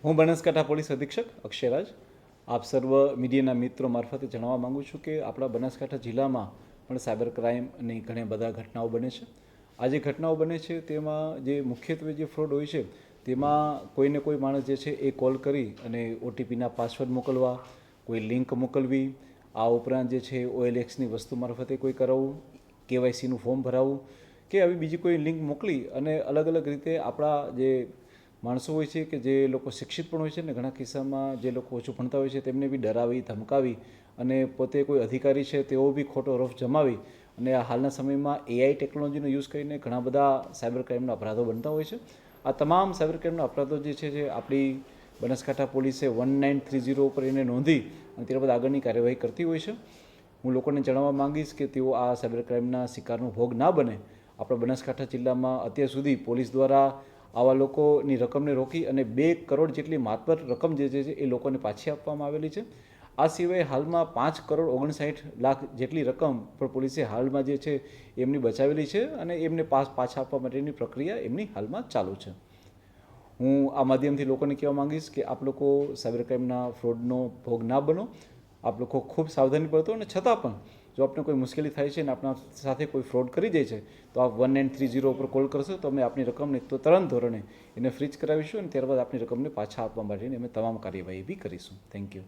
હું બનાસકાંઠા પોલીસ અધિક્ષક અક્ષયરાજ આપ સર્વ મીડિયાના મિત્રો મારફતે જણાવવા માગું છું કે આપણા બનાસકાંઠા જિલ્લામાં પણ સાયબર ક્રાઇમની ઘણી બધા ઘટનાઓ બને છે. આ જે ઘટનાઓ બને છે તેમાં જે મુખ્યત્વે જે ફ્રોડ હોય છે તેમાં કોઈને કોઈ માણસ જે છે એ કોલ કરી અને ઓટીપીના પાસવર્ડ મોકલવા, કોઈ લિંક મોકલવી, આ ઉપરાંત જે છે OLXની વસ્તુ મારફતે કોઈ કરાવવું, KYCનું ફોર્મ ભરાવવું કે આવી બીજી કોઈ લિંક મોકલી અને અલગ અલગ રીતે આપણા જે માણસો હોય છે કે જે લોકો શિક્ષિત પણ હોય છે ને ઘણા કિસ્સામાં જે લોકો ઓછું ભણતા હોય છે તેમને બી ડરાવી ધમકાવી અને પોતે કોઈ અધિકારી છે તેઓ બી ખોટો રફ જમાવી અને આ હાલના સમયમાં AI ટેકનોલોજીનો યુઝ કરીને ઘણા બધા સાયબર ક્રાઇમના અપરાધો બનતા હોય છે. આ તમામ સાયબર ક્રાઇમના અપરાધો જે છે જે આપણી બનાસકાંઠા પોલીસે 1930 ઉપર એને નોંધી અને ત્યારબાદ આગળની કાર્યવાહી કરતી હોય છે. હું લોકોને જણાવવા માંગીશ કે તેઓ આ સાયબર ક્રાઇમના શિકારનો ભોગ ના બને. આપણા બનાસકાંઠા જિલ્લામાં અત્યાર સુધી પોલીસ દ્વારા આવા લોકોની રકમને રોકી અને 2 કરોડ જેટલી માતબર રકમ જે છે એ લોકોને પાછી આપવામાં આવેલી છે. આ સિવાય હાલમાં 5,59,00,000 જેટલી રકમ પણ પોલીસે હાલમાં જે છે એમની બચાવેલી છે અને એમને પાછા આપવા માટેની પ્રક્રિયા એમની હાલમાં ચાલુ છે. હું આ માધ્યમથી લોકોને કહેવા માંગીશ કે આપ લોકો સાયબર ક્રાઇમના ફ્રોડનો ભોગ ના બનો. આપ લોકો ખૂબ સાવધાની બરતો અને છતાં પણ જો આપને કોઈ મુશ્કેલી થાય છે અને આપણા સાથે કોઈ ફ્રોડ કરી જાય છે તો આપ 1930 ઉપર કોલ કરશો તો અમે આપની રકમને તો તરત ધોરણે એને ફ્રીજ કરાવીશું અને ત્યારબાદ આપની રકમને પાછા આપવા માટેની અમે તમામ કાર્યવાહી બી કરીશું. Thank you.